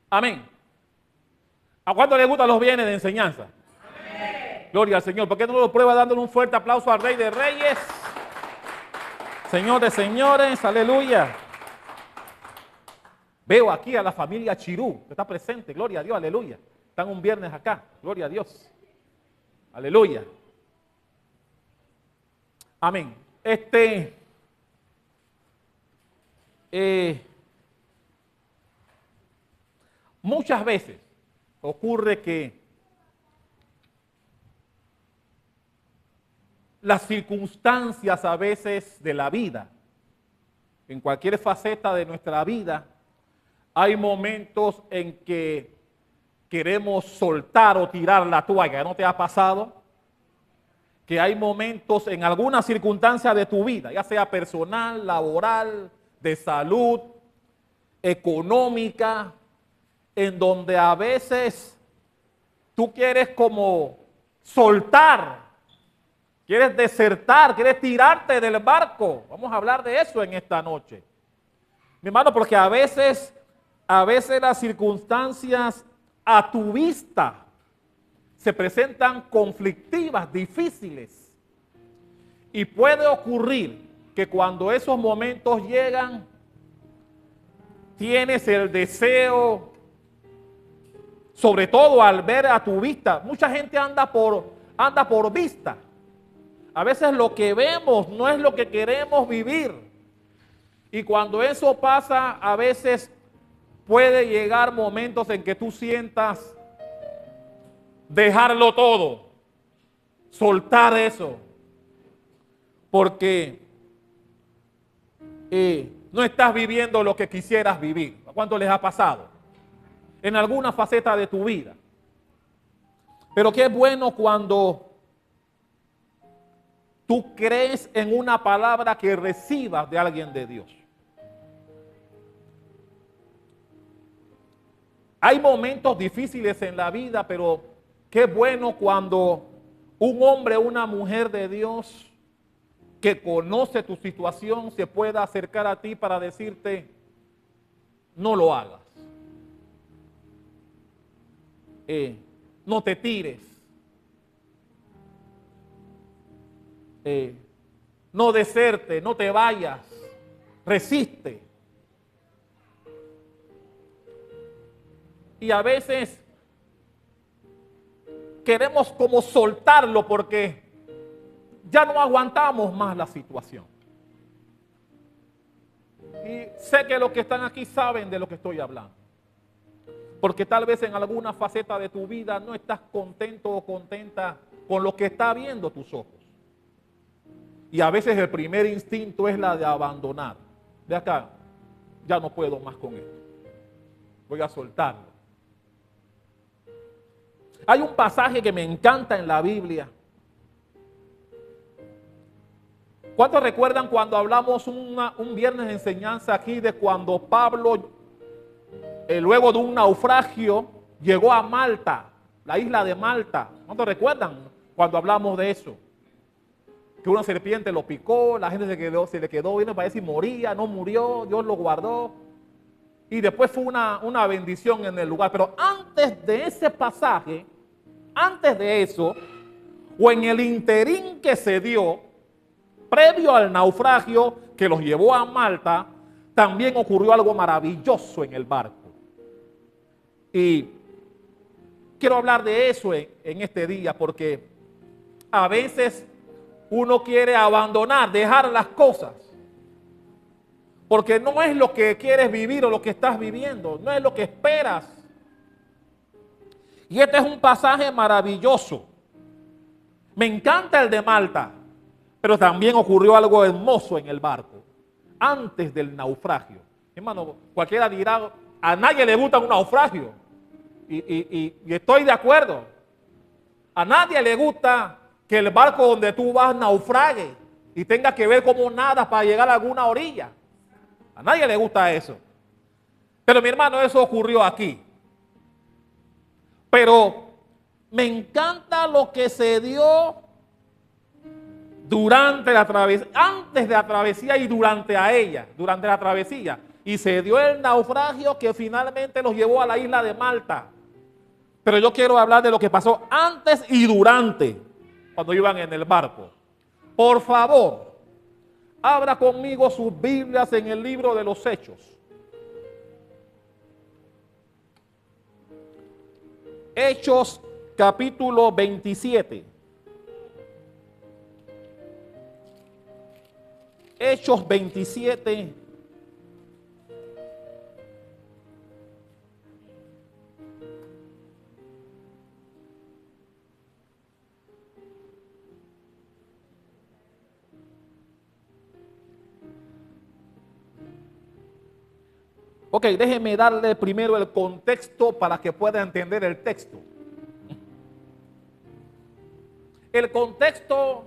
Amén. ¿A cuánto le gustan los bienes de enseñanza? Amén. Gloria al Señor. ¿Por qué no lo prueba dándole un fuerte aplauso al Rey de Reyes? Señor de señores, aleluya. Veo aquí a la familia Chirú, que está presente, gloria a Dios, aleluya. Están un viernes acá, gloria a Dios. Aleluya. Amén. Muchas veces ocurre que las circunstancias a veces de la vida, en cualquier faceta de nuestra vida, hay momentos en que queremos soltar o tirar la toalla. ¿No te ha pasado? Que hay momentos en alguna circunstancia de tu vida, ya sea personal, laboral, de salud, económica, en donde a veces tú quieres como soltar, quieres desertar, quieres tirarte del barco. Vamos a hablar de eso en esta noche. Mi hermano, porque a veces las circunstancias a tu vista se presentan conflictivas, difíciles. Y puede ocurrir que cuando esos momentos llegan, tienes el deseo, sobre todo al ver a tu vista. Mucha gente anda por vista. A veces lo que vemos no es lo que queremos vivir. Y cuando eso pasa, a veces puede llegar momentos en que tú sientas dejarlo todo, soltar eso, porque no estás viviendo lo que quisieras vivir. ¿A cuánto les ha pasado? En alguna faceta de tu vida. Pero qué bueno cuando tú crees en una palabra que recibas de alguien de Dios. Hay momentos difíciles en la vida, pero qué bueno cuando un hombre o una mujer de Dios que conoce tu situación se pueda acercar a ti para decirte, no lo hagas. No te tires. No deserte, no te vayas. Resiste. Y a veces queremos como soltarlo porque ya no aguantamos más la situación. Y sé que los que están aquí saben de lo que estoy hablando. Porque tal vez en alguna faceta de tu vida no estás contento o contenta con lo que está viendo tus ojos. Y a veces el primer instinto es la de abandonar. De acá, ya no puedo más con esto. Voy a soltarlo. Hay un pasaje que me encanta en la Biblia. ¿Cuántos recuerdan cuando hablamos un viernes de enseñanza aquí de cuando Pablo, luego de un naufragio, llegó a Malta, la isla de Malta? ¿Cuántos recuerdan cuando hablamos de eso? Que una serpiente lo picó, la gente se le quedó viendo para ver si moría, no murió, Dios lo guardó. Y después fue una bendición en el lugar. Pero antes de ese pasaje, antes de eso, o en el interín que se dio, previo al naufragio que los llevó a Malta, también ocurrió algo maravilloso en el barco. Y quiero hablar de eso en este día, porque a veces uno quiere abandonar, dejar las cosas, porque no es lo que quieres vivir o lo que estás viviendo, no es lo que esperas. Y este es un pasaje maravilloso. Me encanta el de Malta, pero también ocurrió algo hermoso en el barco, antes del naufragio. Hermano, cualquiera dirá, a nadie le gusta un naufragio. Y estoy de acuerdo. A nadie le gusta que el barco donde tú vas naufrague y tengas que ver cómo nadas para llegar a alguna orilla. A nadie le gusta eso. Pero mi hermano, eso ocurrió aquí. Pero me encanta lo que se dio durante la travesía, antes de la travesía y durante la travesía. y se dio el naufragio que finalmente los llevó a la isla de Malta. Pero yo quiero hablar de lo que pasó antes y durante, cuando iban en el barco. Por favor, abra conmigo sus Biblias en el libro de los Hechos. Hechos capítulo 27. Hechos 27. Ok, déjeme darle primero el contexto para que pueda entender el texto. El contexto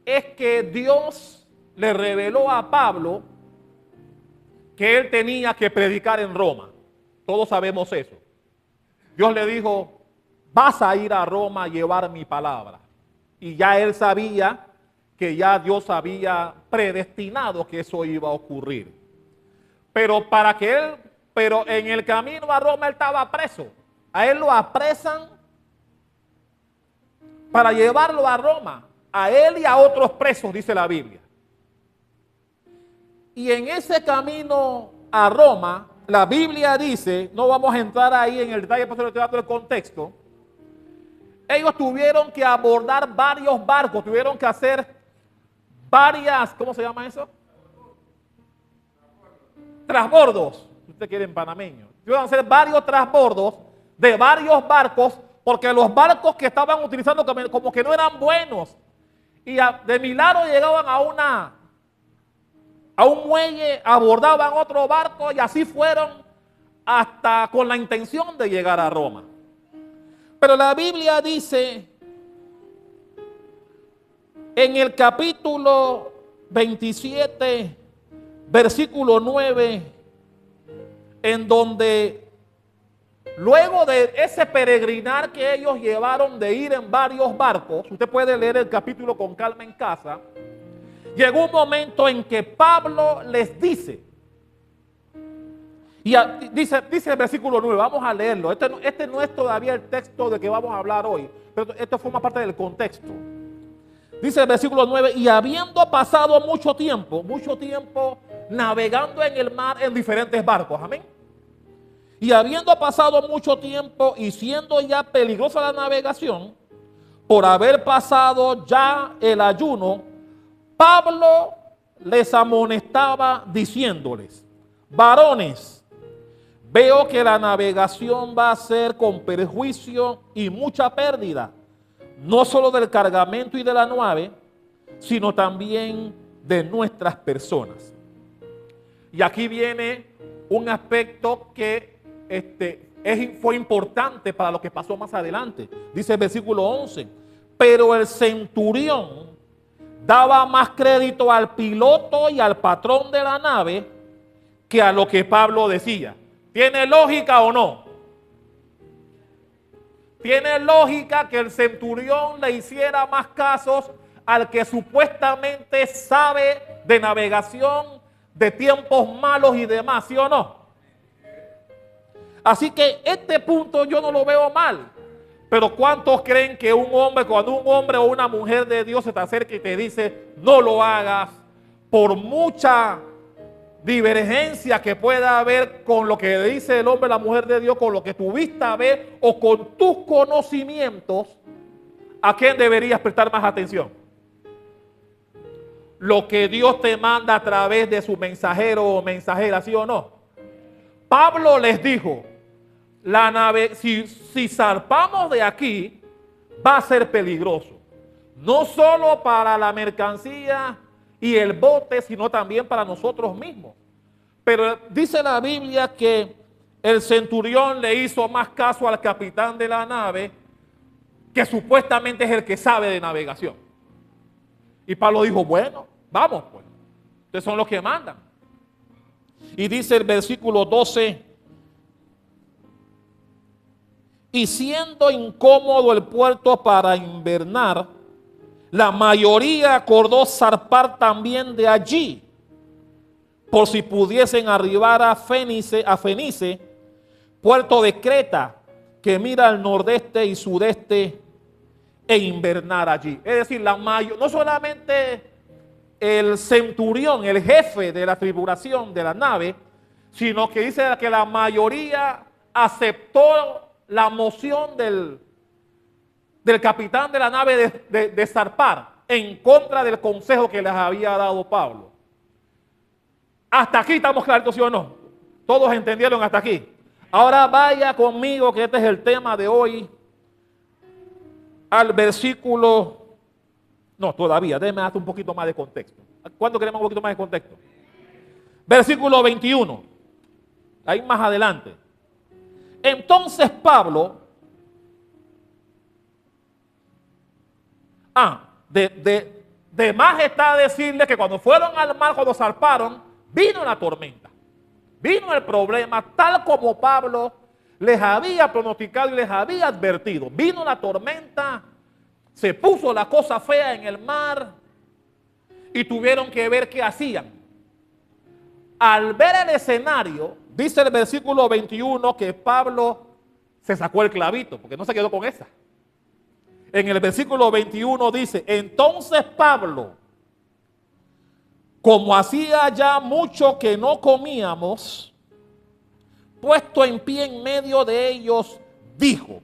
es que Dios le reveló a Pablo que él tenía que predicar en Roma. Todos sabemos eso. Dios le dijo, vas a ir a Roma a llevar mi palabra. Y ya él sabía que ya Dios había predestinado que eso iba a ocurrir. Pero en el camino a Roma él estaba preso. A él lo apresan para llevarlo a Roma. A él y a otros presos, dice la Biblia. Y en ese camino a Roma, la Biblia dice, no vamos a entrar ahí en el detalle, pero estoy dando el contexto. Ellos tuvieron que abordar varios barcos, tuvieron que hacer varias, ¿cómo se llama eso? Trasbordos, si usted quiere en panameño. Tuvieron que hacer varios trasbordos de varios barcos, porque los barcos que estaban utilizando como que no eran buenos. Y de milagro llegaban a un muelle, abordaban otro barco y así fueron hasta con la intención de llegar a Roma. Pero la Biblia dice en el capítulo 27, versículo 9, en donde luego de ese peregrinar que ellos llevaron de ir en varios barcos, usted puede leer el capítulo con calma en casa, llegó un momento en que Pablo les dice, y dice el versículo 9, vamos a leerlo, este no es todavía el texto de que vamos a hablar hoy, pero esto forma parte del contexto. Dice el versículo 9, y habiendo pasado mucho tiempo navegando en el mar en diferentes barcos, amén. Y habiendo pasado mucho tiempo y siendo ya peligrosa la navegación, por haber pasado ya el ayuno, Pablo les amonestaba diciéndoles, varones, veo que la navegación va a ser con perjuicio y mucha pérdida, no solo del cargamento y de la nave, sino también de nuestras personas. Y aquí viene un aspecto que fue importante para lo que pasó más adelante. Dice el versículo 11, pero el centurión daba más crédito al piloto y al patrón de la nave que a lo que Pablo decía. ¿Tiene lógica o no? ¿Tiene lógica que el centurión le hiciera más casos al que supuestamente sabe de navegación, de tiempos malos y demás, sí o no? Así que este punto yo no lo veo mal. Pero ¿cuántos creen que cuando un hombre o una mujer de Dios se te acerca y te dice no lo hagas, por mucha divergencia que pueda haber con lo que dice el hombre o la mujer de Dios, con lo que tu vista ve o con tus conocimientos, ¿a quién deberías prestar más atención? Lo que Dios te manda a través de su mensajero o mensajera, ¿sí o no? Pablo les dijo, la nave, si zarpamos de aquí, va a ser peligroso. No solo para la mercancía y el bote, sino también para nosotros mismos. Pero dice la Biblia que el centurión le hizo más caso al capitán de la nave, que supuestamente es el que sabe de navegación. Y Pablo dijo, bueno, vamos pues, ustedes son los que mandan. Y dice el versículo 12, y siendo incómodo el puerto para invernar, la mayoría acordó zarpar también de allí. por si pudiesen arribar a Fenice, puerto de Creta, que mira al nordeste y sudeste, e invernar allí. Es decir, no solamente el centurión, el jefe de la tripulación de la nave, sino que dice que la mayoría aceptó la moción del capitán de la nave de zarpar en contra del consejo que les había dado Pablo. Hasta aquí estamos claros, ¿sí o no? Todos entendieron hasta aquí. Ahora vaya conmigo, que este es el tema de hoy, al versículo, no, todavía, déjeme darte un poquito más de contexto. ¿Cuándo queremos un poquito más de contexto? Versículo 21, ahí más adelante. Entonces Pablo, de más está decirle que cuando fueron al mar, cuando zarparon, vino la tormenta, vino el problema, tal como Pablo les había pronosticado y les había advertido. Vino la tormenta, se puso la cosa fea en el mar y tuvieron que ver qué hacían. Al ver el escenario, dice el versículo 21 que Pablo se sacó el clavito, porque no se quedó con esa. En el versículo 21 dice, entonces Pablo, como hacía ya mucho que no comíamos, puesto en pie en medio de ellos, dijo,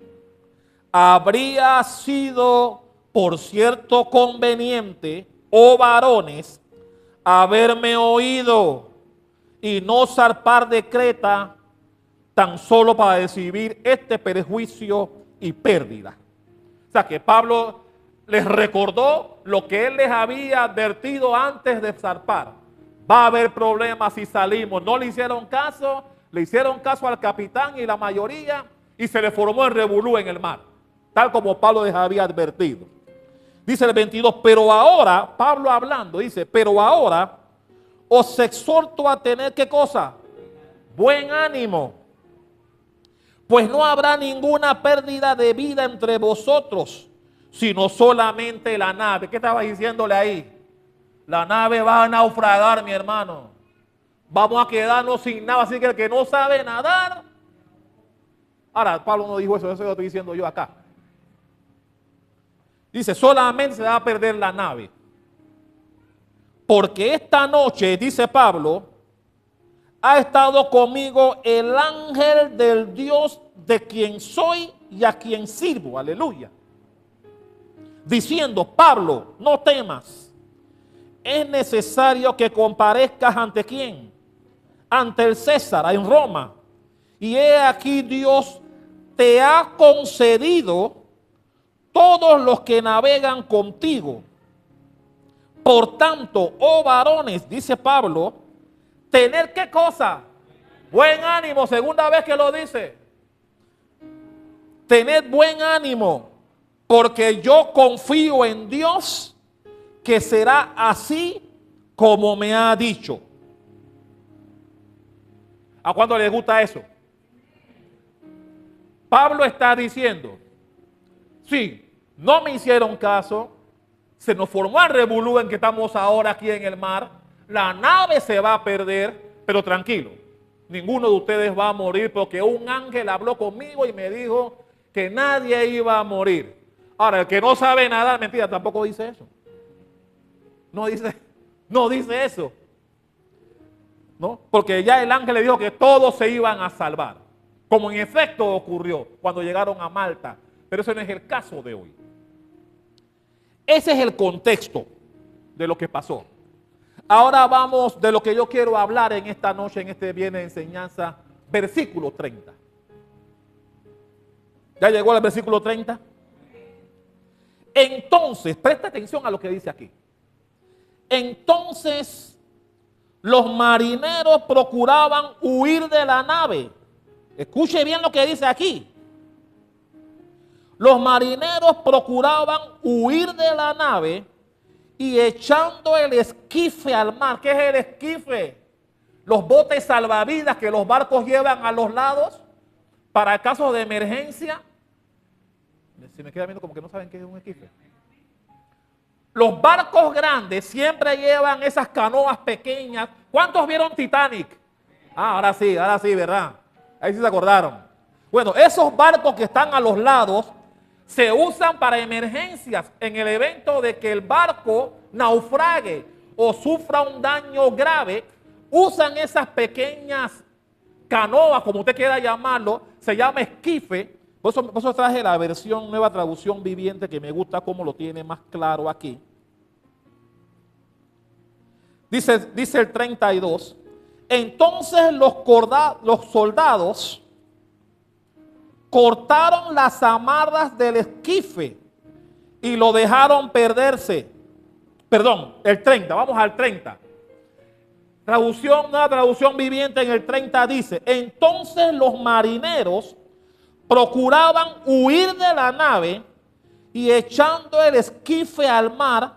habría sido por cierto conveniente, oh varones, haberme oído y no zarpar de Creta tan solo para recibir este perjuicio y pérdida. O sea que Pablo les recordó lo que él les había advertido antes de zarpar. Va a haber problemas si salimos. No le hicieron caso. Le hicieron caso al capitán y la mayoría y se le formó el revolú en el mar, tal como Pablo les había advertido. Dice el 22, pero ahora, Pablo hablando, dice, pero ahora os exhorto a tener, ¿qué cosa? Buen ánimo, pues no habrá ninguna pérdida de vida entre vosotros, sino solamente la nave. ¿Qué estaba diciéndole ahí? La nave va a naufragar, mi hermano. Vamos a quedarnos sin nada, así que el que no sabe nadar. Ahora, Pablo no dijo eso lo estoy diciendo yo acá. Dice, solamente se va a perder la nave. Porque esta noche, dice Pablo, ha estado conmigo el ángel del Dios de quien soy y a quien sirvo. Aleluya. Diciendo, Pablo, no temas. Es necesario que comparezcas ante quién. Ante el César en Roma, y he aquí Dios te ha concedido todos los que navegan contigo. Por tanto, oh varones, dice Pablo, tener qué cosa, buen ánimo, segunda vez que lo dice, tened buen ánimo, porque yo confío en Dios que será así como me ha dicho. ¿A cuánto les gusta eso? Pablo está diciendo, sí, no me hicieron caso, se nos formó el revolú en que estamos ahora aquí en el mar, la nave se va a perder, pero tranquilo, ninguno de ustedes va a morir porque un ángel habló conmigo y me dijo que nadie iba a morir. Ahora, el que no sabe nadar, mentira, tampoco dice eso. No dice eso. ¿No? Porque ya el ángel le dijo que todos se iban a salvar, como en efecto ocurrió cuando llegaron a Malta, pero ese no es el caso de hoy. Ese es el contexto de lo que pasó. Ahora vamos de lo que yo quiero hablar en esta noche, en este viernes de enseñanza, versículo 30. ¿Ya llegó al versículo 30? Entonces, presta atención a lo que dice aquí. Entonces los marineros procuraban huir de la nave. Escuche bien lo que dice aquí. Los marineros procuraban huir de la nave y echando el esquife al mar. ¿Qué es el esquife? Los botes salvavidas que los barcos llevan a los lados para casos de emergencia. Se me queda viendo como que no saben qué es un esquife. Los barcos grandes siempre llevan esas canoas pequeñas. ¿Cuántos vieron Titanic? Ah, ahora sí, ¿verdad? Ahí sí se acordaron. Bueno, esos barcos que están a los lados se usan para emergencias en el evento de que el barco naufrague o sufra un daño grave. Usan esas pequeñas canoas, como usted quiera llamarlo, se llama esquife. Por eso traje la versión, nueva traducción viviente, que me gusta cómo lo tiene más claro aquí. Dice el 32, entonces los soldados cortaron las amarras del esquife y lo dejaron perderse. Perdón, el 30, vamos al 30. Una traducción viviente en el 30 dice, entonces los marineros procuraban huir de la nave y echando el esquife al mar,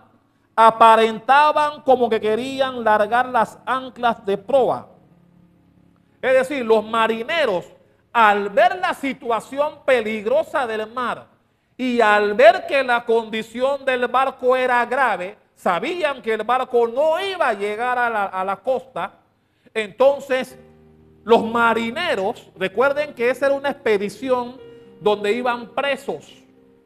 aparentaban como que querían largar las anclas de proa. Es decir, los marineros, al ver la situación peligrosa del mar y al ver que la condición del barco era grave, sabían que el barco no iba a llegar a la costa. Entonces los marineros, recuerden que esa era una expedición donde iban presos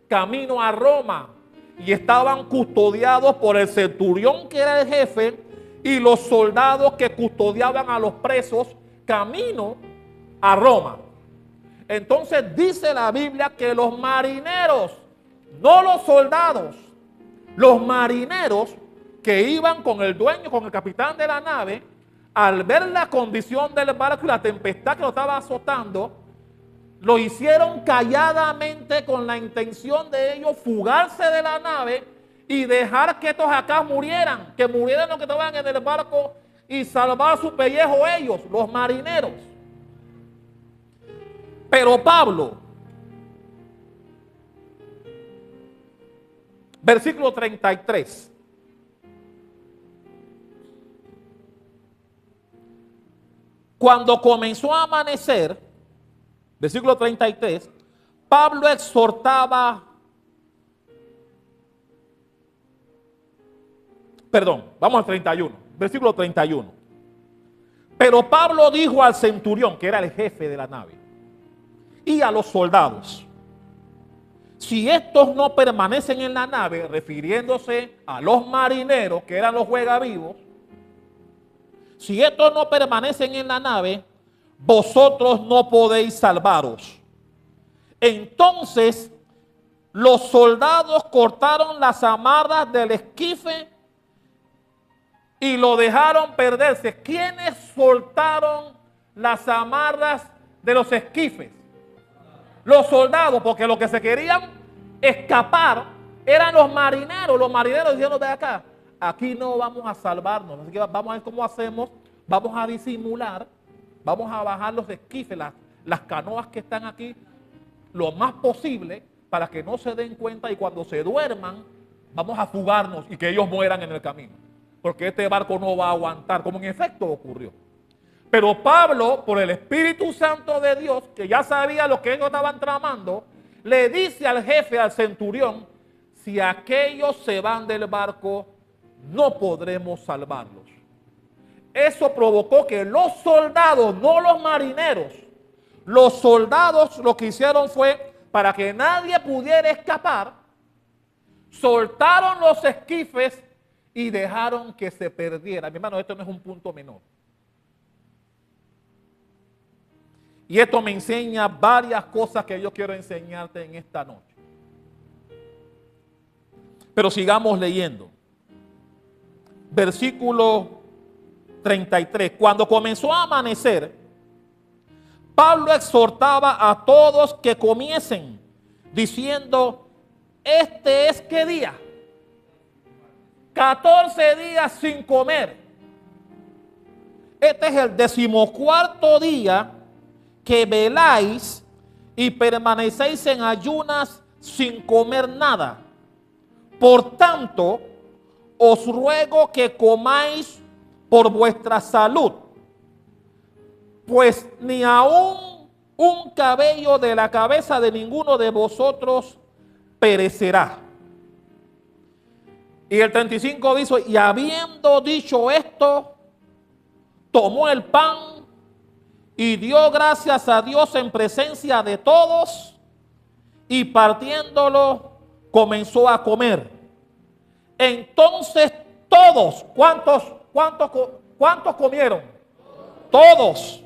camino a Roma y estaban custodiados por el centurión, que era el jefe, y los soldados que custodiaban a los presos camino a Roma. Entonces dice la Biblia que los marineros, no los soldados, los marineros que iban con el dueño, con el capitán de la nave, al ver la condición del barco y la tempestad que lo estaba azotando, lo hicieron calladamente con la intención de ellos fugarse de la nave y dejar que estos acá murieran, que murieran los que estaban en el barco y salvar su pellejo ellos, los marineros. Pero Pablo, versículo 33. Cuando comenzó a amanecer, versículo 33, Pablo exhortaba, vamos al 31, versículo 31. Pero Pablo dijo al centurión, que era el jefe de la nave, y a los soldados, si estos no permanecen en la nave, refiriéndose a los marineros, que eran los juegavivos, si estos no permanecen en la nave, vosotros no podéis salvaros. Entonces los soldados cortaron las amarras del esquife y lo dejaron perderse. ¿Quiénes soltaron las amarras de los esquifes? Los soldados, porque los que se querían escapar eran los marineros. Los marineros dijeron, de acá, aquí no vamos a salvarnos, así que vamos a ver cómo hacemos, vamos a disimular, vamos a bajar los esquifes, las canoas que están aquí, lo más posible, para que no se den cuenta, y cuando se duerman, vamos a fugarnos y que ellos mueran en el camino, porque este barco no va a aguantar, como en efecto ocurrió. Pero Pablo, por el Espíritu Santo de Dios, que ya sabía lo que ellos estaban tramando, le dice al jefe, al centurión, si aquellos se van del barco, no podremos salvarlos. Eso provocó que los soldados, no los marineros, los soldados lo que hicieron fue, para que nadie pudiera escapar, soltaron los esquifes y dejaron que se perdiera. Mi hermano, esto no es un punto menor. Y esto me enseña varias cosas que yo quiero enseñarte en esta noche. Pero sigamos leyendo. Versículo 33. Cuando comenzó a amanecer, Pablo exhortaba a todos que comiesen, diciendo, este es ¿qué día? 14 días sin comer. Este es el 14º día que veláis y permanecéis en ayunas sin comer nada. Por tanto, os ruego que comáis por vuestra salud, pues ni aun un cabello de la cabeza de ninguno de vosotros perecerá. Y el 35 dice, y habiendo dicho esto, tomó el pan y dio gracias a Dios en presencia de todos, y partiéndolo comenzó a comer. Entonces todos, ¿cuántos comieron? Todos,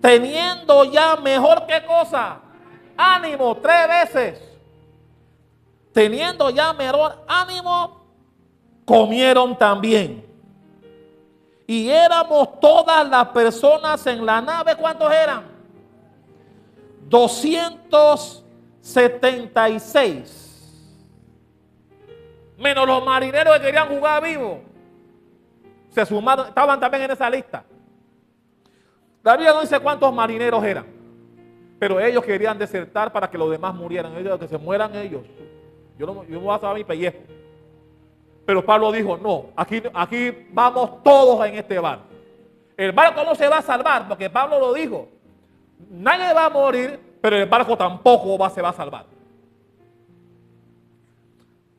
teniendo ya mejor que cosa, ánimo, 3 veces. Teniendo ya mejor ánimo, comieron también. Y éramos todas las personas en la nave, ¿cuántos eran? 276. Menos los marineros que querían jugar vivo. Se sumaron, estaban también en esa lista. La Biblia no dice cuántos marineros eran, pero ellos querían desertar para que los demás murieran. Ellos, que se mueran ellos. Yo no voy a salvar mi pellejo. Pero Pablo dijo, no, aquí vamos todos en este barco. El barco no se va a salvar, porque Pablo lo dijo. Nadie va a morir, pero el barco tampoco se va a salvar.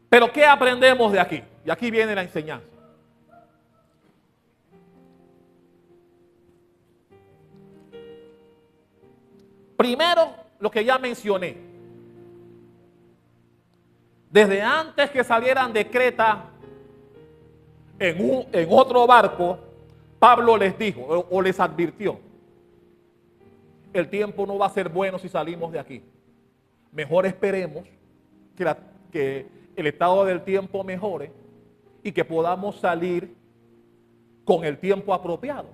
Pero ¿qué aprendemos de aquí? Y aquí viene la enseñanza. Primero, lo que ya mencioné. Desde antes que salieran de Creta en otro barco, Pablo les dijo o les advirtió: el tiempo no va a ser bueno si salimos de aquí. Mejor esperemos que el estado del tiempo mejore y que podamos salir con el tiempo apropiado.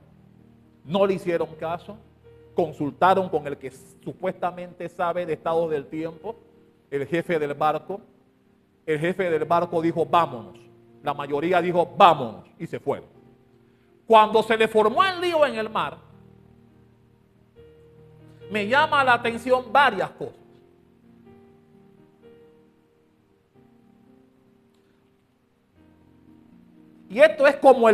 No le hicieron caso, consultaron con el que supuestamente sabe de estado del tiempo, el jefe del barco. El jefe del barco dijo, vámonos. La mayoría dijo, vámonos, y se fueron. Cuando se le formó el lío en el mar, me llama la atención varias cosas. Y esto es como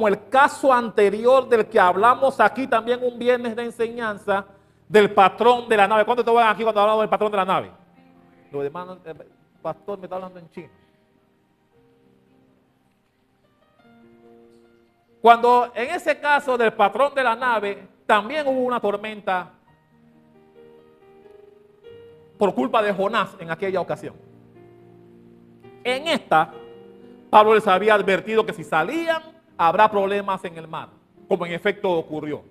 el caso anterior del que hablamos aquí también un viernes de enseñanza, del patrón de la nave. ¿Cuántos estaban aquí cuando hablamos del patrón de la nave? Los demás, el pastor me está hablando en chino. Cuando en ese caso del patrón de la nave, también hubo una tormenta por culpa de Jonás en aquella ocasión. En esta, Pablo les había advertido que si salían, habrá problemas en el mar, como en efecto ocurrió.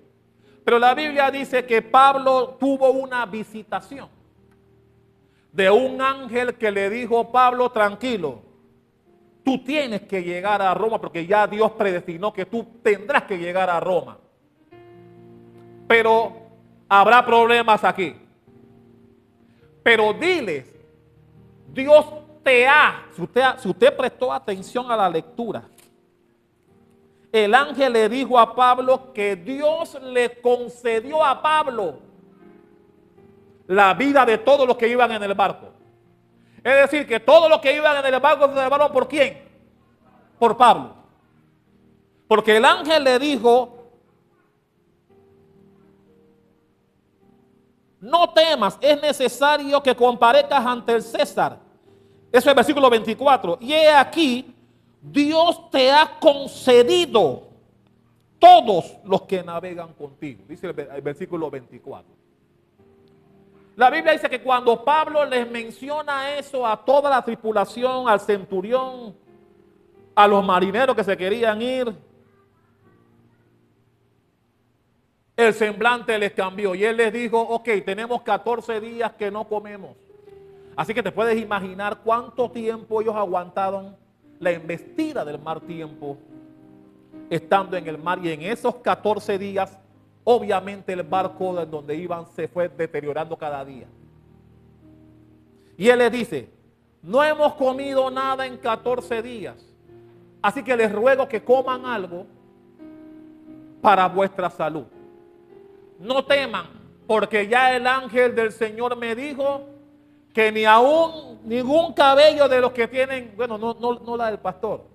Pero la Biblia dice que Pablo tuvo una visitación de un ángel que le dijo, Pablo, tranquilo, tú tienes que llegar a Roma porque ya Dios predestinó que tú tendrás que llegar a Roma. Pero habrá problemas aquí. Pero diles, Dios te ha, si usted prestó atención a la lectura, el ángel le dijo a Pablo que Dios le concedió a Pablo la vida de todos los que iban en el barco. Es decir, que todos los que iban en el barco se salvaron ¿por quién? Por Pablo. Porque el ángel le dijo, no temas, es necesario que comparezcas ante el César. Eso es el versículo 24. Y he aquí, Dios te ha concedido todos los que navegan contigo. Dice el versículo 24. La Biblia dice que cuando Pablo les menciona eso a toda la tripulación, al centurión, a los marineros que se querían ir, el semblante les cambió y él les dijo, ok, tenemos 14 días que no comemos. Así que te puedes imaginar cuánto tiempo ellos aguantaron la embestida del mal tiempo estando en el mar, y en esos 14 días obviamente el barco de donde iban se fue deteriorando cada día. Y él les dice, no hemos comido nada en 14 días, así que les ruego que coman algo para vuestra salud. No teman, porque ya el ángel del Señor me dijo que ni aún ningún cabello de los que tienen, bueno, no la del pastor,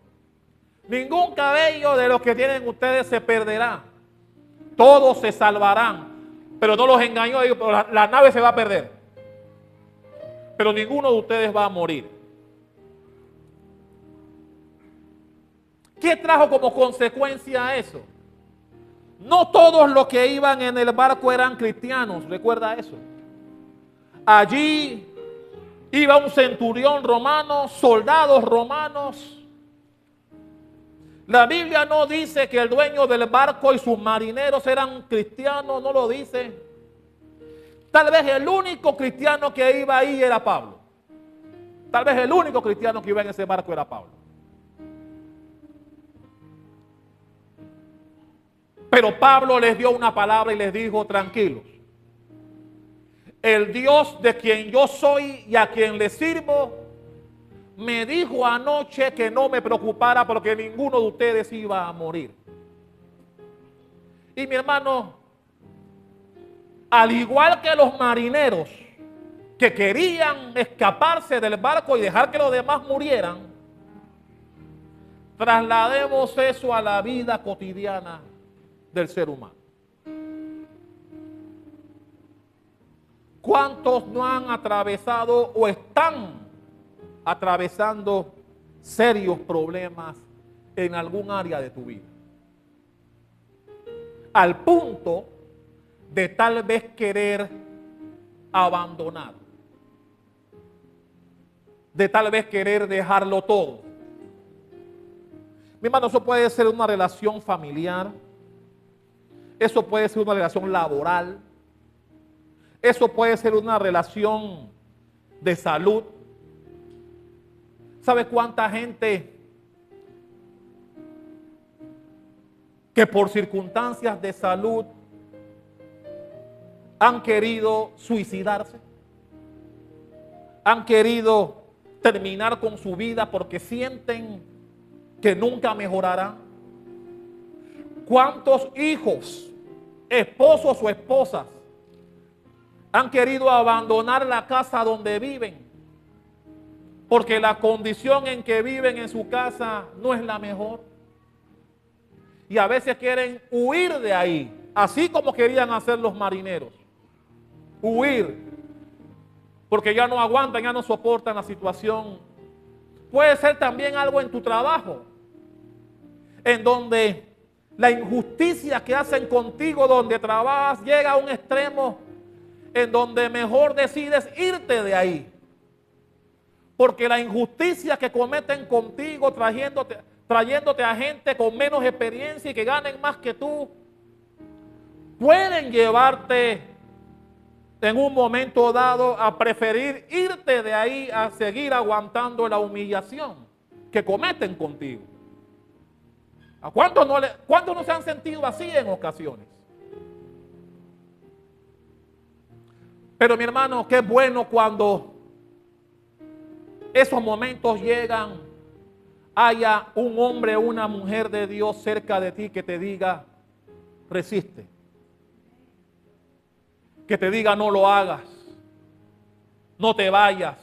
ningún cabello de los que tienen ustedes se perderá. Todos se salvarán, pero no los engañó, digo, la nave se va a perder, pero ninguno de ustedes va a morir. ¿Qué trajo como consecuencia eso? No todos los que iban en el barco eran cristianos, recuerda eso. Allí iba un centurión romano, soldados romanos. La Biblia no dice que el dueño del barco y sus marineros eran cristianos, no lo dice. Tal vez el único cristiano que iba ahí era Pablo. Tal vez el único cristiano que iba en ese barco era Pablo. Pero Pablo les dio una palabra y les dijo: tranquilos. El Dios de quien yo soy y a quien le sirvo me dijo anoche que no me preocupara porque ninguno de ustedes iba a morir. Y mi hermano, al igual que los marineros que querían escaparse del barco y dejar que los demás murieran, traslademos eso a la vida cotidiana del ser humano. ¿Cuántos no han atravesado o están atravesando serios problemas en algún área de tu vida? Al punto de tal vez querer abandonar, de tal vez querer dejarlo todo. Mi hermano, eso puede ser una relación familiar, eso puede ser una relación laboral, eso puede ser una relación de salud. ¿Sabe cuánta gente que por circunstancias de salud han querido suicidarse? Han querido terminar con su vida porque sienten que nunca mejorarán. ¿Cuántos hijos, esposos o esposas han querido abandonar la casa donde viven porque la condición en que viven en su casa no es la mejor? Y a veces quieren huir de ahí, así como querían hacer los marineros. Huir, porque ya no aguantan, ya no soportan la situación. Puede ser también algo en tu trabajo, en donde la injusticia que hacen contigo donde trabajas llega a un extremo en donde mejor decides irte de ahí. Porque la injusticia que cometen contigo trayéndote a gente con menos experiencia y que ganen más que tú, pueden llevarte en un momento dado a preferir irte de ahí a seguir aguantando la humillación que cometen contigo. ¿A cuántos no se han sentido así en ocasiones? Pero mi hermano, qué bueno cuando esos momentos llegan, haya un hombre o una mujer de Dios cerca de ti que te diga: resiste. Que te diga: no lo hagas, no te vayas,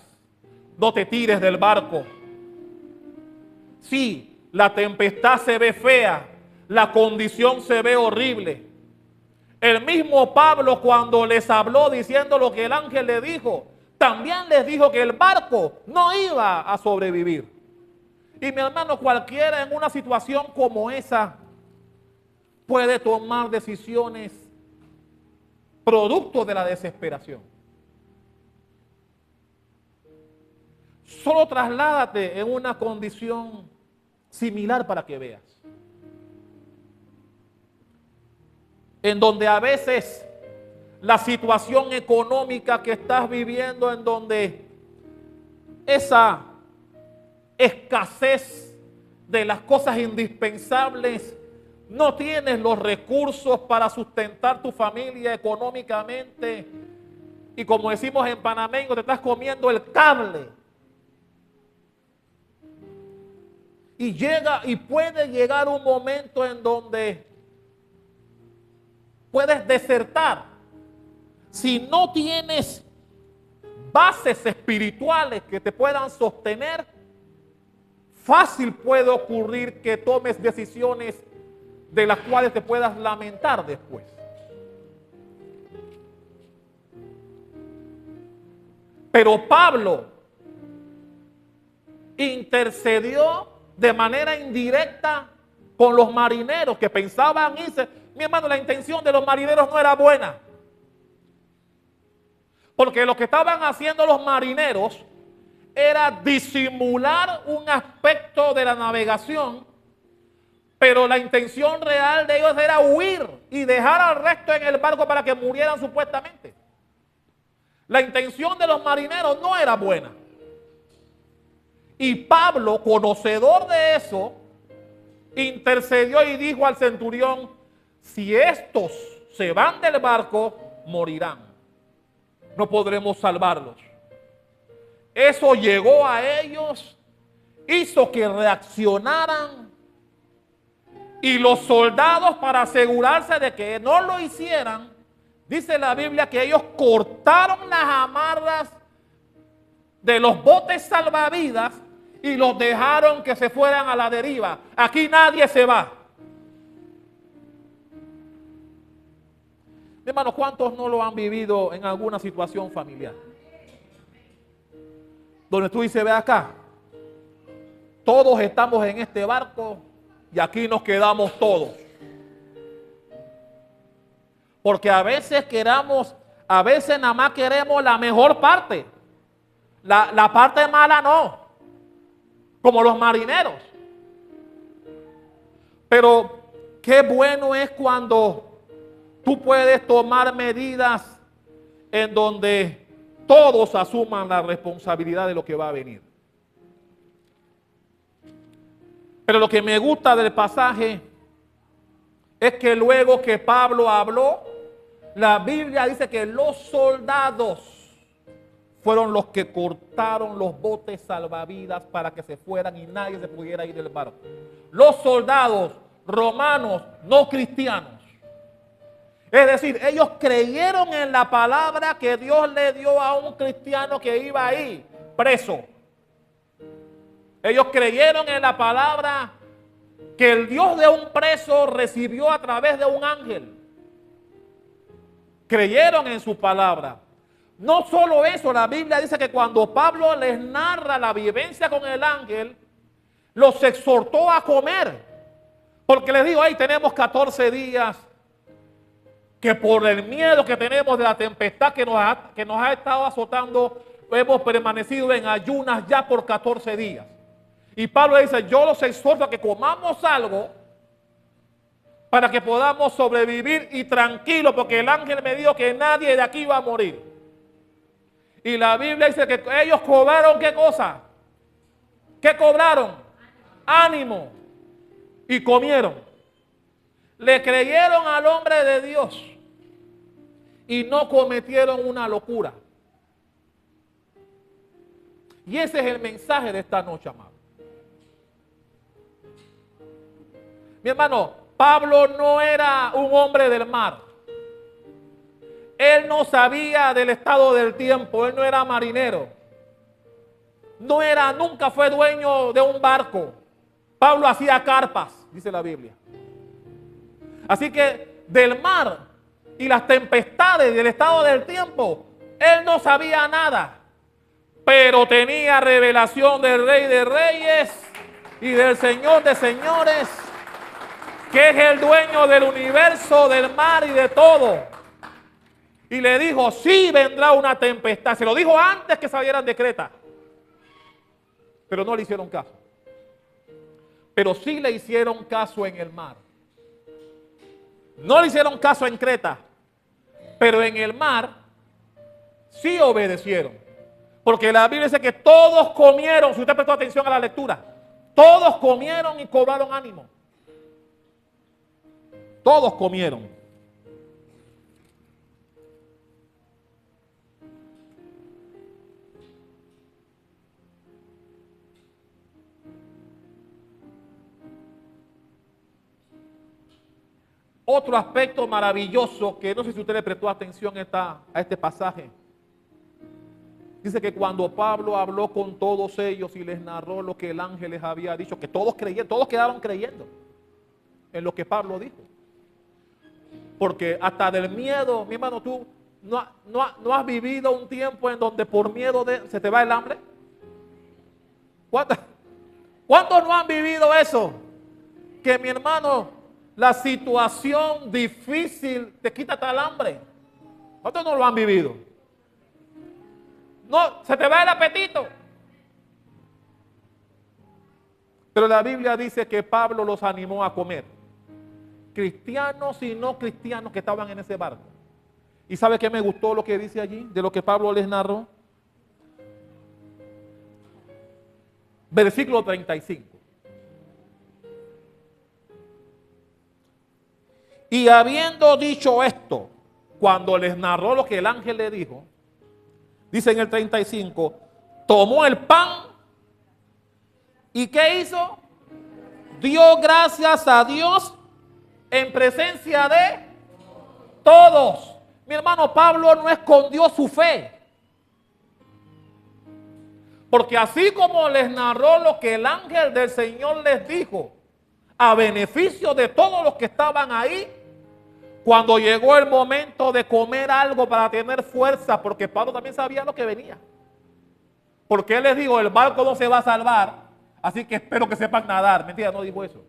no te tires del barco. Sí, la tempestad se ve fea, la condición se ve horrible. El mismo Pablo, cuando les habló diciendo lo que el ángel le dijo, también les dijo que el barco no iba a sobrevivir. Y mi hermano, cualquiera en una situación como esa puede tomar decisiones producto de la desesperación. Solo trasládate en una condición similar para que veas. En donde a veces la situación económica que estás viviendo, en donde esa escasez de las cosas indispensables, no tienes los recursos para sustentar tu familia económicamente, y como decimos en panameño, te estás comiendo el cable. Y puede llegar un momento en donde puedes desertar. Si no tienes bases espirituales que te puedan sostener, fácil puede ocurrir que tomes decisiones de las cuales te puedas lamentar después. Pero Pablo intercedió de manera indirecta con los marineros que pensaban irse. Mi hermano, la intención de los marineros no era buena. Porque lo que estaban haciendo los marineros era disimular un aspecto de la navegación, pero la intención real de ellos era huir y dejar al resto en el barco para que murieran supuestamente. La intención de los marineros no era buena. Y Pablo, conocedor de eso, intercedió y dijo al centurión: si estos se van del barco, morirán. No podremos salvarlos. Eso llegó a ellos, hizo que reaccionaran, y los soldados, para asegurarse de que no lo hicieran, dice la Biblia que ellos cortaron las amarras de los botes salvavidas y los dejaron que se fueran a la deriva. Aquí nadie se va. Hermanos, ¿cuántos no lo han vivido en alguna situación familiar? Donde tú dices: ve acá, todos estamos en este barco y aquí nos quedamos todos. Porque a veces nada más queremos la mejor parte. La parte mala no. Como los marineros. Pero qué bueno es cuando tú puedes tomar medidas en donde todos asuman la responsabilidad de lo que va a venir. Pero lo que me gusta del pasaje es que luego que Pablo habló, la Biblia dice que los soldados fueron los que cortaron los botes salvavidas para que se fueran y nadie se pudiera ir del barco. Los soldados romanos, no cristianos. Es decir, ellos creyeron en la palabra que Dios le dio a un cristiano que iba ahí preso. Ellos creyeron en la palabra que el Dios de un preso recibió a través de un ángel. Creyeron en su palabra. No solo eso, la Biblia dice que cuando Pablo les narra la vivencia con el ángel, los exhortó a comer. Porque les digo: tenemos 14 días que por el miedo que tenemos de la tempestad que nos ha estado azotando, hemos permanecido en ayunas ya por 14 días. Y Pablo dice: yo los exhorto a que comamos algo para que podamos sobrevivir y tranquilo, porque el ángel me dijo que nadie de aquí iba a morir. Y la Biblia dice que ellos cobraron ¿qué cosa? ¿Qué cobraron? Ánimo. Y comieron. Le creyeron al hombre de Dios y no cometieron una locura. Y ese es el mensaje de esta noche, amado. Mi hermano, Pablo no era un hombre del mar. Él no sabía del estado del tiempo. Él no era marinero. Nunca fue dueño de un barco. Pablo hacía carpas, dice la Biblia. Así que del mar y las tempestades del estado del tiempo, él no sabía nada. Pero tenía revelación del Rey de Reyes y del Señor de Señores, que es el dueño del universo, del mar y de todo. Y le dijo: sí vendrá una tempestad. Se lo dijo antes que salieran de Creta. Pero no le hicieron caso. Pero sí le hicieron caso en el mar. No le hicieron caso en Creta. Pero en el mar sí obedecieron. Porque la Biblia dice que todos comieron. Si usted prestó atención a la lectura, todos comieron y cobraron ánimo. Todos comieron. Otro aspecto maravilloso que no sé si usted le prestó atención a este pasaje. Dice que cuando Pablo habló con todos ellos y les narró lo que el ángel les había dicho, que todos creyeron, todos quedaron creyendo en lo que Pablo dijo. Porque hasta del miedo, mi hermano, tú no has vivido un tiempo en donde por miedo se te va el hambre. ¿Cuántos no han vivido eso? Que mi hermano, la situación difícil te quita hasta el hambre. ¿Cuántos no lo han vivido? No, se te va el apetito. Pero la Biblia dice que Pablo los animó a comer. Cristianos y no cristianos que estaban en ese barco. ¿Y sabe qué me gustó lo que dice allí? De lo que Pablo les narró. Versículo 35. Y habiendo dicho esto, cuando les narró lo que el ángel le dijo, dice en el 35, tomó el pan y ¿qué hizo? Dio gracias a Dios en presencia de todos. Mi hermano, Pablo no escondió su fe. Porque así como les narró lo que el ángel del Señor les dijo, a beneficio de todos los que estaban ahí, cuando llegó el momento de comer algo para tener fuerza, porque Pablo también sabía lo que venía. Porque él les dijo, el barco no se va a salvar, así que espero que sepan nadar. Mentira, no dijo eso.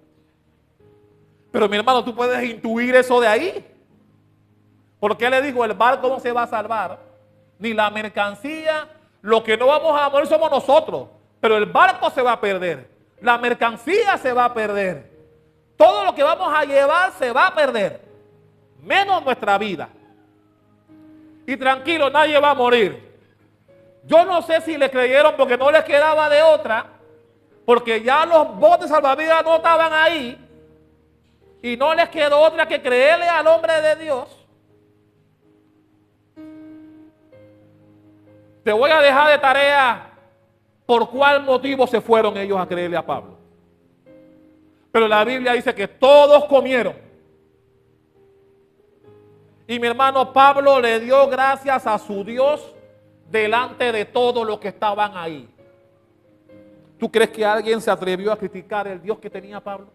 Pero mi hermano, tú puedes intuir eso de ahí. Porque él le dijo, el barco no se va a salvar, ni la mercancía, lo que no vamos a morir somos nosotros, pero el barco se va a perder, la mercancía se va a perder, todo lo que vamos a llevar se va a perder, menos nuestra vida. Y tranquilo, nadie va a morir. Yo no sé si le creyeron porque no les quedaba de otra, porque ya los botes salvavidas no estaban ahí, y no les quedó otra que creerle al hombre de Dios. Te voy a dejar de tarea por cuál motivo se fueron ellos a creerle a Pablo. Pero la Biblia dice que todos comieron. Y mi hermano Pablo le dio gracias a su Dios delante de todos los que estaban ahí. ¿Tú crees que alguien se atrevió a criticar el Dios que tenía Pablo?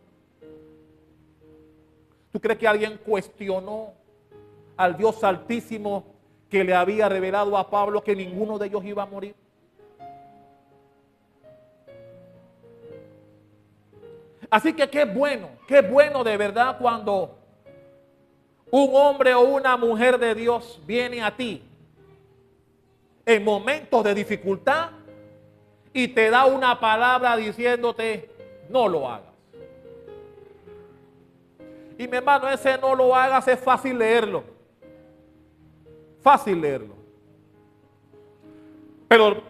¿Tú crees que alguien cuestionó al Dios Altísimo que le había revelado a Pablo que ninguno de ellos iba a morir? Así que qué bueno de verdad cuando un hombre o una mujer de Dios viene a ti en momentos de dificultad y te da una palabra diciéndote, no lo hagas. Y mi hermano, ese no lo hagas es fácil leerlo. Fácil leerlo. Pero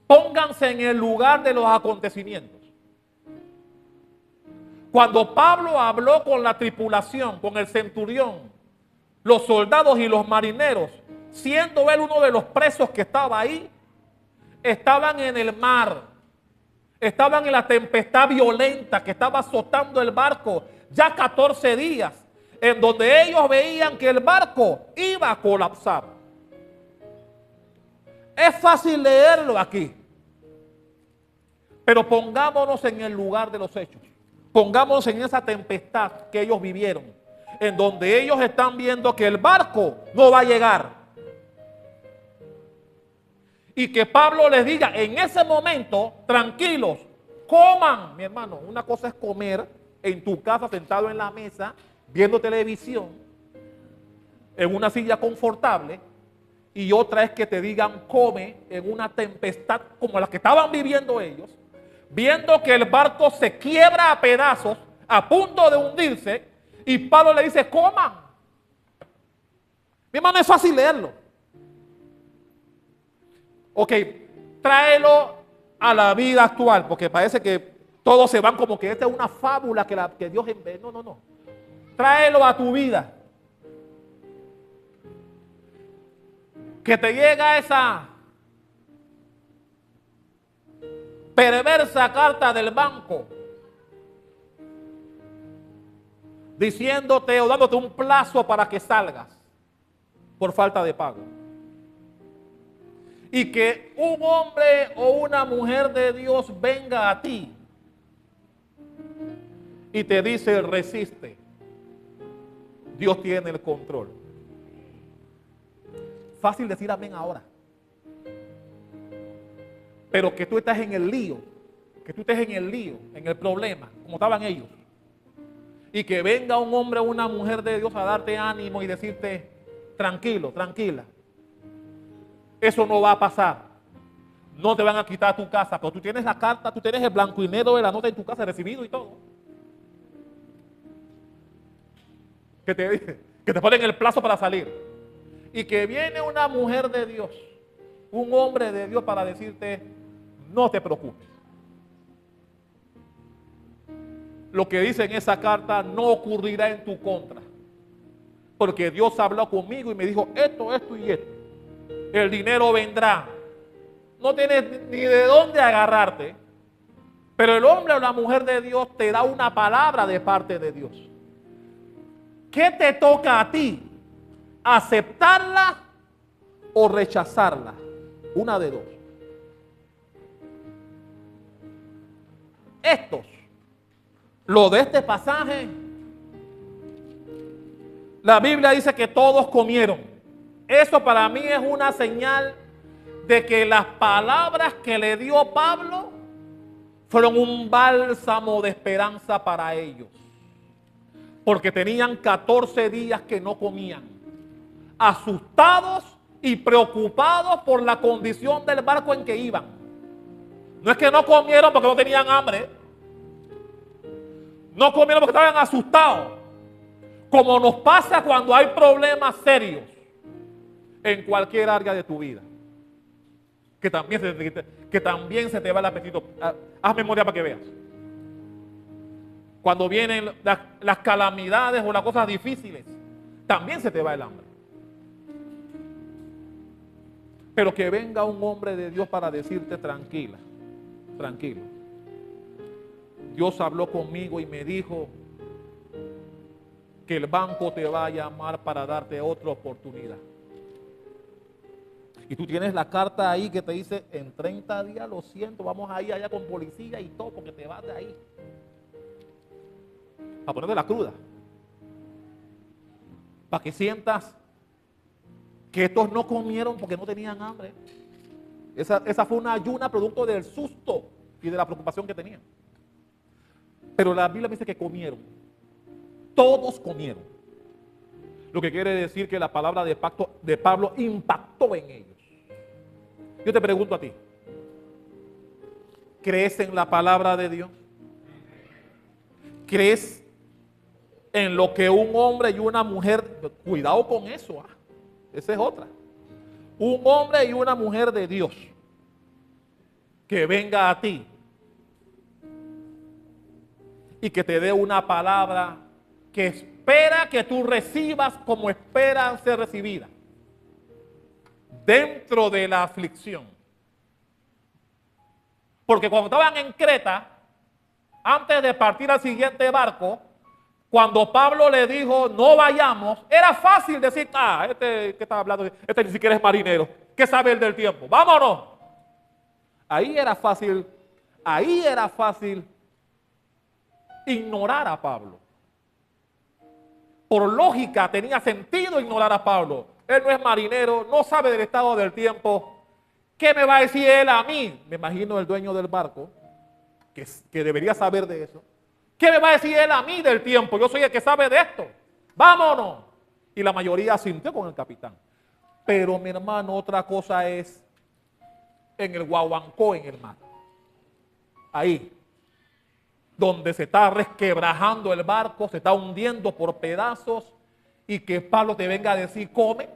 pónganse en el lugar de los acontecimientos. Cuando Pablo habló con la tripulación, con el centurión, los soldados y los marineros, siendo él uno de los presos que estaba ahí, estaban en el mar, estaban en la tempestad violenta que estaba azotando el barco ya 14 días. En donde ellos veían que el barco iba a colapsar. Es fácil leerlo aquí. Pero pongámonos en el lugar de los hechos. Pongámonos en esa tempestad que ellos vivieron. En donde ellos están viendo que el barco no va a llegar. Y que Pablo les diga en ese momento, tranquilos, coman. Mi hermano, una cosa es comer en tu casa sentado en la mesa, viendo televisión, en una silla confortable, y otra es que te digan come en una tempestad como la que estaban viviendo ellos, viendo que el barco se quiebra a pedazos, a punto de hundirse, y Pablo le dice coman. Mi hermano, es fácil leerlo. Ok, tráelo a la vida actual, porque parece que todos se van como que esta es una fábula que Dios inventó. No. Tráelo a tu vida. Que te llega esa perversa carta del banco diciéndote o dándote un plazo para que salgas por falta de pago. Y que un hombre o una mujer de Dios venga a ti y te dice resiste. Dios tiene el control. Fácil decir amén ahora. Pero que tú estás en el lío que tú estés en el lío, en el problema, como estaban ellos, y que venga un hombre o una mujer de Dios a darte ánimo y decirte, tranquilo, tranquila, eso no va a pasar, no te van a quitar tu casa, pero tú tienes la carta, tú tienes el blanco y negro de la nota en tu casa recibido y todo, que te ponen el plazo para salir, y que viene una mujer de Dios, un hombre de Dios para decirte, no te preocupes. Lo que dice en esa carta no ocurrirá en tu contra. Porque Dios habló conmigo y me dijo esto, esto y esto. El dinero vendrá. No tienes ni de dónde agarrarte. Pero el hombre o la mujer de Dios te da una palabra de parte de Dios. ¿Qué te toca a ti? ¿Aceptarla o rechazarla? Una de dos. Lo de este pasaje, la Biblia dice que todos comieron. Eso para mí es una señal de que las palabras que le dio Pablo fueron un bálsamo de esperanza para ellos. Porque tenían 14 días que no comían, asustados y preocupados por la condición del barco en que iban. No es que no comieron porque no tenían hambre. No comieron porque estaban asustados. Como nos pasa cuando hay problemas serios en cualquier área de tu vida. Que también se te va el apetito. Haz memoria para que veas. Cuando vienen las calamidades o las cosas difíciles, también se te va el hambre. Pero que venga un hombre de Dios para decirte tranquila, tranquilo. Dios habló conmigo y me dijo que el banco te va a llamar para darte otra oportunidad. Y tú tienes la carta ahí que te dice, en 30 días, lo siento, vamos a ir allá con policía y todo, porque te vas de ahí. A ponerte la cruda. Para que sientas que estos no comieron porque no tenían hambre. Esa fue una ayuna producto del susto y de la preocupación que tenían. Pero la Biblia dice que comieron. Todos comieron. Lo que quiere decir que la palabra de Pablo impactó en ellos. Yo te pregunto a ti, ¿crees en la palabra de Dios? ¿Crees en lo que un hombre y una mujer, cuidado con eso, esa es otra, un hombre y una mujer de Dios que venga a ti y que te dé una palabra que espera que tú recibas como esperan ser recibida dentro de la aflicción? Porque cuando estaban en Creta, antes de partir al siguiente barco, cuando Pablo le dijo no vayamos, era fácil decir, este que estaba hablando, este ni siquiera es marinero, ¿qué sabe él del tiempo? Vámonos. Ahí era fácil ignorar a Pablo. Por lógica tenía sentido ignorar a Pablo. Él no es marinero, no sabe del estado del tiempo. ¿Qué me va a decir él a mí? Me imagino el dueño del barco, que debería saber de eso. ¿Qué me va a decir él a mí del tiempo? Yo soy el que sabe de esto. ¡Vámonos! Y la mayoría asintió con el capitán. Pero mi hermano, otra cosa es en el guaguancó, en el mar. Ahí, donde se está resquebrajando el barco, se está hundiendo por pedazos, y que Pablo te venga a decir, come.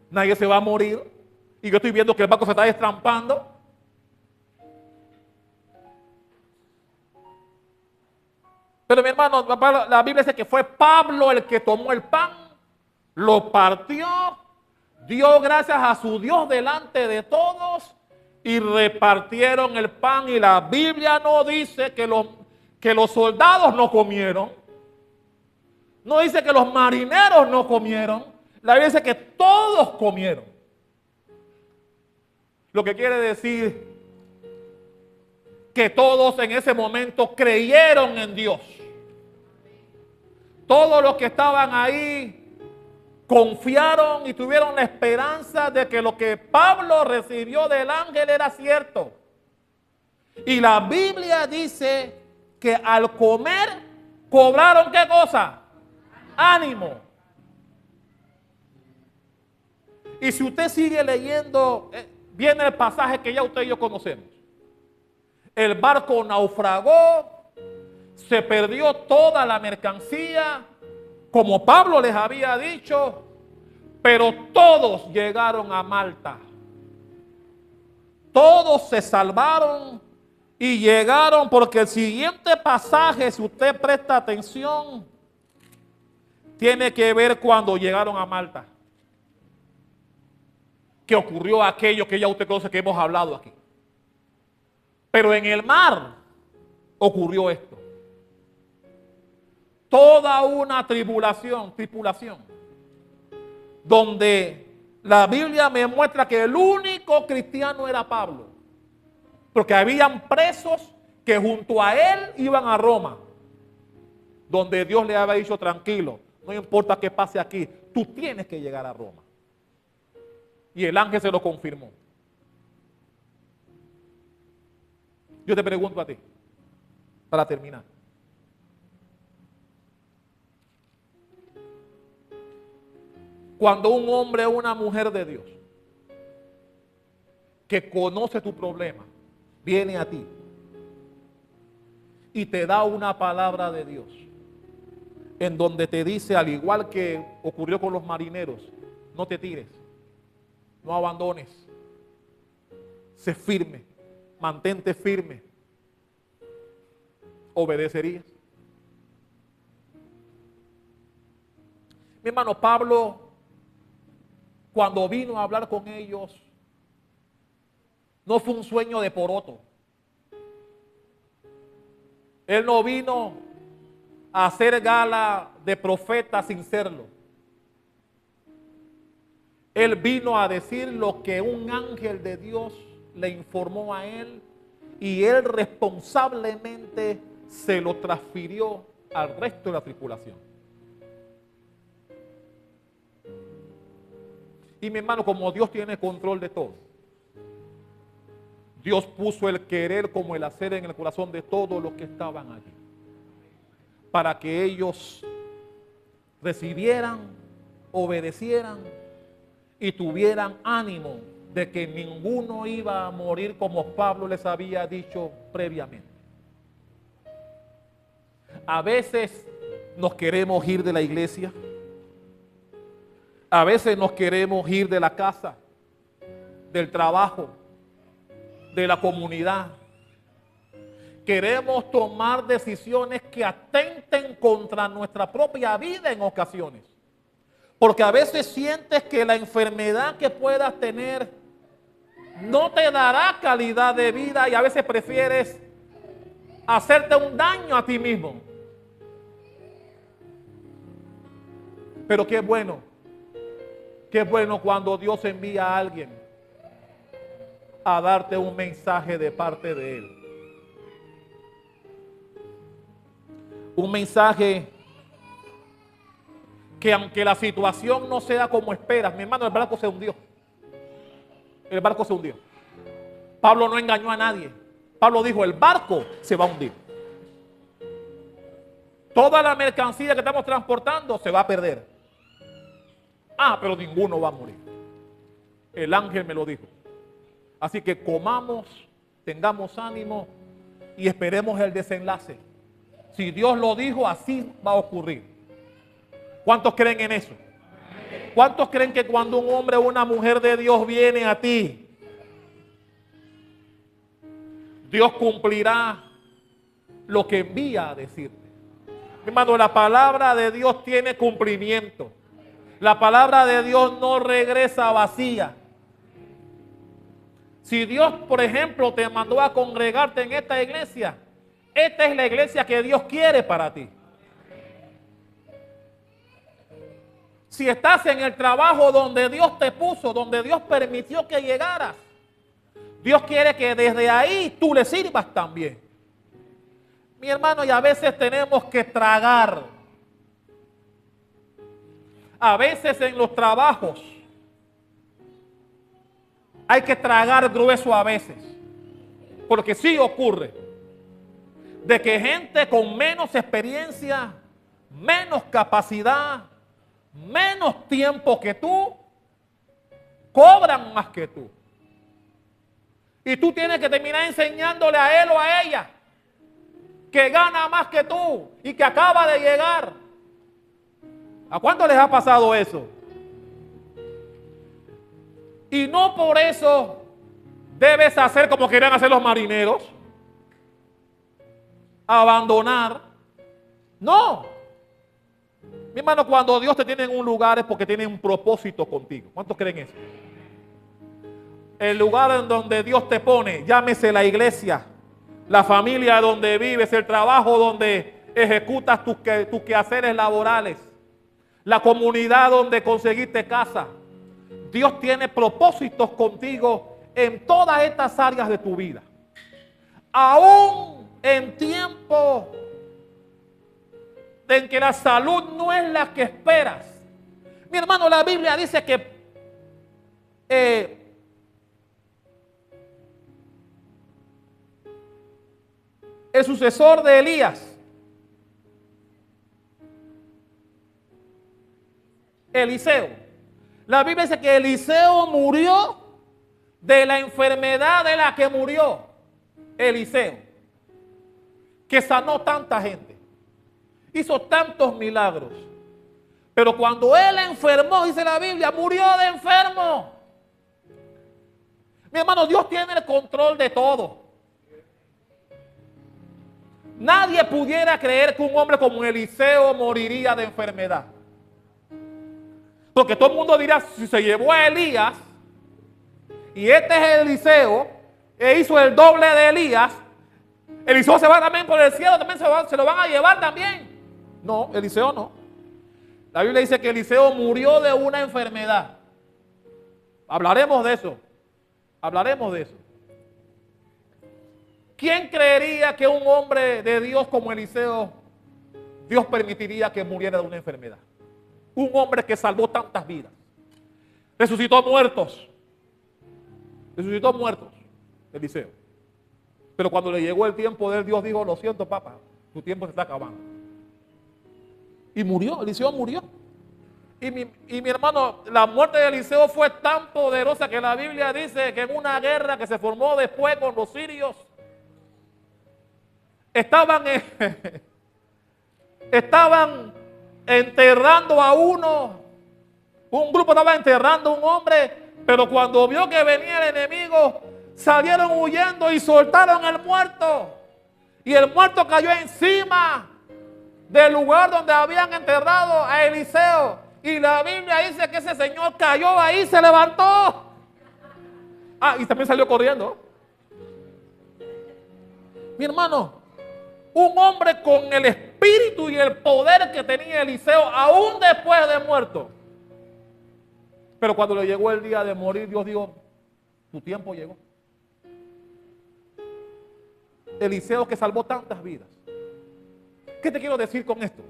Nadie se va a morir. Y yo estoy viendo que el barco se está destrampando. Pero mi hermano, la Biblia dice que fue Pablo el que tomó el pan, lo partió, dio gracias a su Dios delante de todos y repartieron el pan. Y la Biblia no dice que los soldados no comieron. No dice que los marineros no comieron. La Biblia dice que todos comieron. Lo que quiere decir que todos en ese momento creyeron en Dios. Todos los que estaban ahí confiaron y tuvieron la esperanza de que lo que Pablo recibió del ángel era cierto. Y la Biblia dice que al comer cobraron ¿qué cosa? Ánimo. Y si usted sigue leyendo, viene el pasaje que ya usted y yo conocemos. El barco naufragó, se perdió toda la mercancía, como Pablo les había dicho, pero todos llegaron a Malta. Todos se salvaron y llegaron, porque el siguiente pasaje, si usted presta atención, tiene que ver cuando llegaron a Malta. Que ocurrió aquello que ya usted conoce, que hemos hablado aquí. Pero en el mar ocurrió esto. Toda una tripulación, donde la Biblia me muestra que el único cristiano era Pablo. Porque habían presos que junto a él iban a Roma, donde Dios le había dicho: tranquilo, no importa qué pase aquí, tú tienes que llegar a Roma. Y el ángel se lo confirmó. Yo te pregunto a ti, para terminar. Cuando un hombre o una mujer de Dios que conoce tu problema viene a ti y te da una palabra de Dios en donde te dice, al igual que ocurrió con los marineros, no te tires, no abandones, sé firme, mantente firme, ¿obedecerías? Mi hermano Pablo, cuando vino a hablar con ellos, no fue un sueño de poroto. Él no vino a hacer gala de profeta sin serlo. Él vino a decir lo que un ángel de Dios le informó a él, y él responsablemente se lo transfirió al resto de la tripulación. Y mi hermano, como Dios tiene control de todo, Dios puso el querer como el hacer en el corazón de todos los que estaban allí, para que ellos recibieran, obedecieran y tuvieran ánimo de que ninguno iba a morir, como Pablo les había dicho previamente. A veces nos queremos ir de la iglesia, a veces nos queremos ir de la casa, del trabajo, de la comunidad. Queremos tomar decisiones que atenten contra nuestra propia vida en ocasiones. Porque a veces sientes que la enfermedad que puedas tener no te dará calidad de vida, y a veces prefieres hacerte un daño a ti mismo. Pero qué bueno cuando Dios envía a alguien a darte un mensaje de parte de Él. Un mensaje que, aunque la situación no sea como esperas, mi hermano, el barco se hundió. El barco se hundió. Pablo no engañó a nadie. Pablo dijo: el barco se va a hundir. Toda la mercancía que estamos transportando se va a perder. Pero ninguno va a morir. El ángel me lo dijo. Así que comamos, tengamos ánimo y esperemos el desenlace. Si Dios lo dijo, así va a ocurrir. ¿Cuántos creen en eso? ¿Cuántos creen que cuando un hombre o una mujer de Dios viene a ti, Dios cumplirá lo que envía a decirte? Hermano, la palabra de Dios tiene cumplimiento. La palabra de Dios no regresa vacía. Si Dios, por ejemplo, te mandó a congregarte en esta iglesia, esta es la iglesia que Dios quiere para ti. Si estás en el trabajo donde Dios te puso, donde Dios permitió que llegaras, Dios quiere que desde ahí tú le sirvas también. Mi hermano, y a veces tenemos que tragar. A veces en los trabajos hay que tragar grueso a veces. Porque sí ocurre de que gente con menos experiencia, menos capacidad, menos tiempo que tú, cobran más que tú. Y tú tienes que terminar enseñándole a él o a ella que gana más que tú y que acaba de llegar. ¿A cuánto les ha pasado eso? Y no por eso debes hacer como querían hacer los marineros. Abandonar. No. Mi hermano, cuando Dios te tiene en un lugar es porque tiene un propósito contigo. ¿Cuántos creen eso? El lugar en donde Dios te pone, llámese la iglesia, la familia donde vives, el trabajo donde ejecutas tus quehaceres laborales, la comunidad donde conseguiste casa. Dios tiene propósitos contigo en todas estas áreas de tu vida. Aún en tiempo en que la salud no es la que esperas. Mi hermano, la Biblia dice que el sucesor de Elías, Eliseo, la Biblia dice que Eliseo murió de la enfermedad de la que murió Eliseo, que sanó tanta gente, hizo tantos milagros, pero cuando él enfermó, dice la Biblia, murió de enfermo. Mi hermano, Dios tiene el control de todo. Nadie pudiera creer que un hombre como Eliseo moriría de enfermedad. Porque todo el mundo dirá, si se llevó a Elías, y este es Eliseo, e hizo el doble de Elías, Eliseo se va también por el cielo, también se lo van a llevar también. No, Eliseo no. La Biblia dice que Eliseo murió de una enfermedad. Hablaremos de eso. Hablaremos de eso. ¿Quién creería que un hombre de Dios como Eliseo, Dios permitiría que muriera de una enfermedad? Un hombre que salvó tantas vidas. Resucitó muertos. Resucitó muertos, Eliseo. Pero cuando le llegó el tiempo de él, Dios dijo, lo siento, papá, tu tiempo se está acabando. Y murió, Eliseo murió. Y mi hermano, la muerte de Eliseo fue tan poderosa que la Biblia dice que en una guerra que se formó después con los sirios, estaban enterrando a uno. Un grupo estaba enterrando a un hombre, pero cuando vio que venía el enemigo, salieron huyendo y soltaron al muerto. Y el muerto cayó encima del lugar donde habían enterrado a Eliseo. Y la Biblia dice que ese señor cayó ahí, se levantó. Y también salió corriendo. Mi hermano, un hombre con el espíritu y el poder que tenía Eliseo, aún después de muerto. Pero cuando le llegó el día de morir, Dios dijo, tu tiempo llegó. Eliseo que salvó tantas vidas. ¿Qué te quiero decir con esto?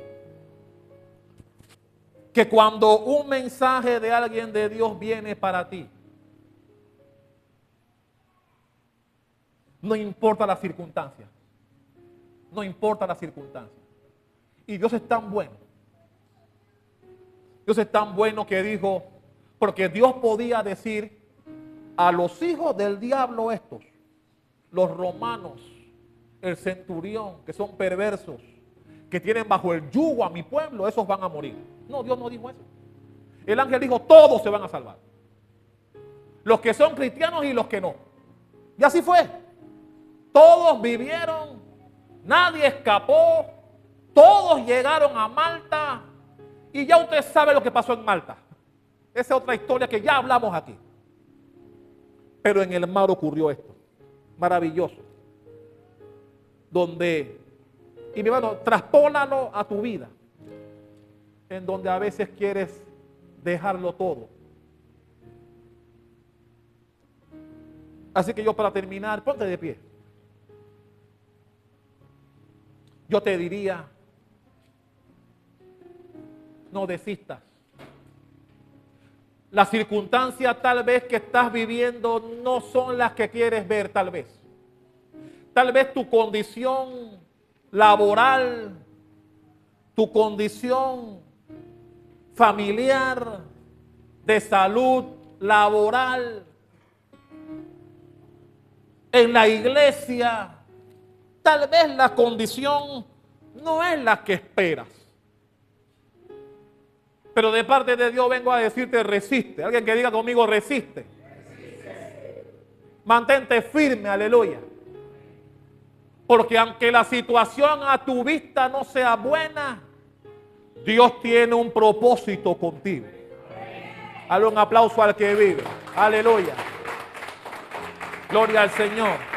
Que cuando un mensaje de alguien de Dios viene para ti, no importa las circunstancias. No importa las circunstancias. Y Dios es tan bueno. Dios es tan bueno que dijo, porque Dios podía decir a los hijos del diablo estos, los romanos, el centurión, que son perversos, que tienen bajo el yugo a mi pueblo, esos van a morir. No, Dios no dijo eso. El ángel dijo, todos se van a salvar. Los que son cristianos y los que no. Y así fue. Todos vivieron, nadie escapó, todos llegaron a Malta y ya usted sabe lo que pasó en Malta. Esa es otra historia que ya hablamos aquí. Pero en el mar ocurrió esto, maravilloso. Donde, y mi hermano, traspólalo a tu vida, en donde a veces quieres dejarlo todo. Así que yo, para terminar, ponte de pie. Yo te diría, no desistas. Las circunstancias tal vez que estás viviendo no son las que quieres ver tal vez. Tal vez tu condición laboral, tu condición familiar, de salud, laboral, en la iglesia, tal vez la condición no es la que esperas. Pero de parte de Dios vengo a decirte, resiste. Alguien que diga conmigo, resiste. Mantente firme, aleluya. Porque aunque la situación a tu vista no sea buena, Dios tiene un propósito contigo. Dale un aplauso al que vive. Aleluya. Gloria al Señor.